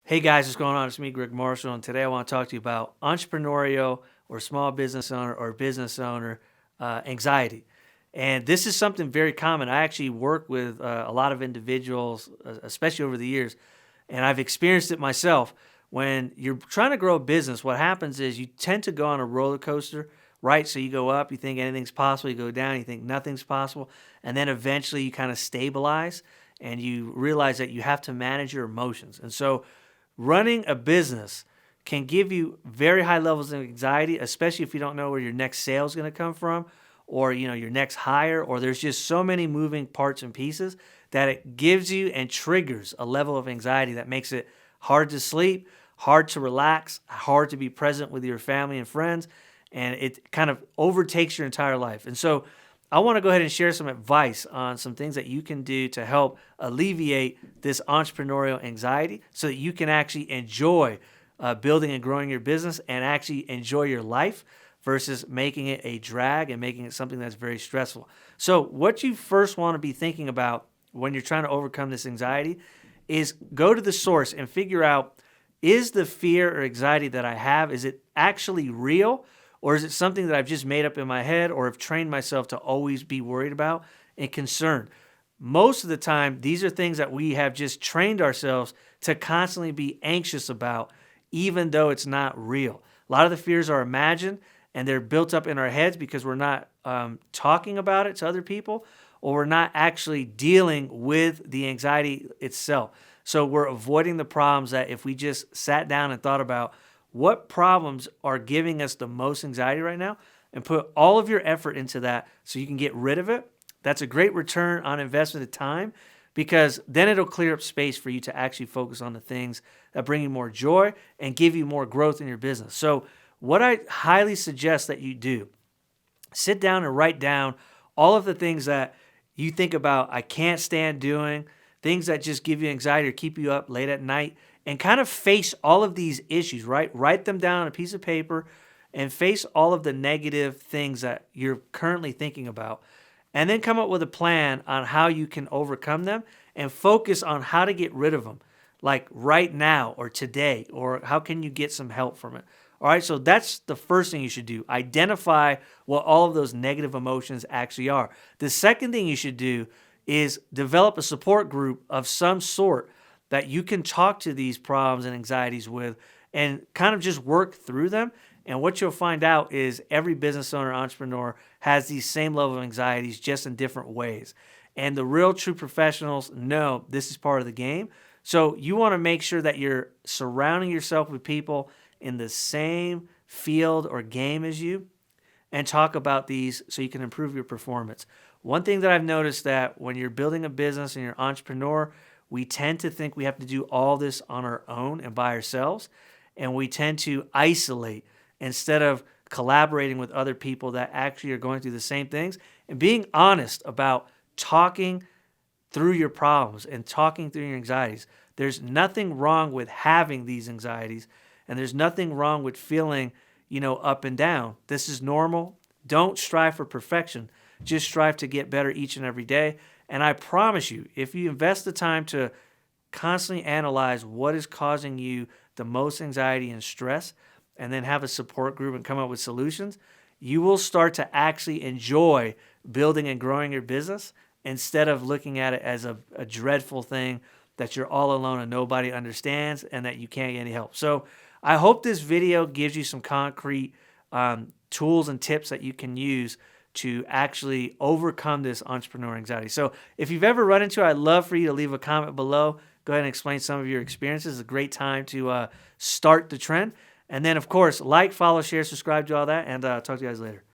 Hey guys, what's going on? It's me, Greg Marshall, and today I want to talk to you about entrepreneurial or small business owner or business owner anxiety. And this is something very common. I actually work with a lot of individuals, especially over the years, and I've experienced it myself. When you're trying to grow a business, what happens is you tend to go on a roller coaster, right? So you go up, you think anything's possible, you go down, you think nothing's possible, and then eventually you kind of stabilize and you realize that you have to manage your emotions. And so running a business can give you very high levels of anxiety, especially if you don't know where your next sale is going to come from or your next hire, or there's just so many moving parts and pieces that it gives you and triggers a level of anxiety that makes it hard to sleep, hard to relax, hard to be present with your family and friends, and it kind of overtakes your entire life. And so I want to go ahead and share some advice on some things that you can do to help alleviate this entrepreneurial anxiety so that you can actually enjoy building and growing your business and actually enjoy your life versus making it a drag and making it something that's very stressful. So what you first want to be thinking about when you're trying to overcome this anxiety is go to the source and figure out, is the fear or anxiety that I have, is it actually real? Or is it something that I've just made up in my head or have trained myself to always be worried about and concerned? Most of the time, these are things that we have just trained ourselves to constantly be anxious about, even though it's not real. A lot of the fears are imagined and they're built up in our heads because we're not talking about it to other people, or we're not actually dealing with the anxiety itself. So we're avoiding the problems that if we just sat down and thought about what problems are giving us the most anxiety right now and put all of your effort into that so you can get rid of it. That's a great return on investment of time, because then it'll clear up space for you to actually focus on the things that bring you more joy and give you more growth in your business. So what I highly suggest that you do, sit down and write down all of the things that you think about I can't stand doing, things that just give you anxiety or keep you up late at night, and kind of face all of these issues, right? Write them down on a piece of paper and face all of the negative things that you're currently thinking about. And then come up with a plan on how you can overcome them and focus on how to get rid of them, like right now or today, or how can you get some help from it. All right, so that's the first thing you should do. Identify what all of those negative emotions actually are. The second thing you should do is develop a support group of some sort that you can talk to these problems and anxieties with and kind of just work through them. And what you'll find out is every business owner, entrepreneur has these same level of anxieties, just in different ways. And the real true professionals know this is part of the game. So you want to make sure that you're surrounding yourself with people in the same field or game as you and talk about these so you can improve your performance. One thing that I've noticed, that when you're building a business and you're an entrepreneur, we tend to think we have to do all this on our own and by ourselves, and we tend to isolate instead of collaborating with other people that actually are going through the same things and being honest about talking through your problems and talking through your anxieties. There's nothing wrong with having these anxieties, and there's nothing wrong with feeling, up and down. This is normal. Don't strive for perfection. Just strive to get better each and every day. And I promise you, if you invest the time to constantly analyze what is causing you the most anxiety and stress, and then have a support group and come up with solutions, you will start to actually enjoy building and growing your business instead of looking at it as a dreadful thing that you're all alone and nobody understands and that you can't get any help. So I hope this video gives you some concrete tools and tips that you can use to actually overcome this entrepreneur anxiety. So if you've ever run into it, I'd love for you to leave a comment below. Go ahead and explain some of your experiences. It's a great time to start the trend. And then, of course, like, follow, share, subscribe, do all that, and talk to you guys later.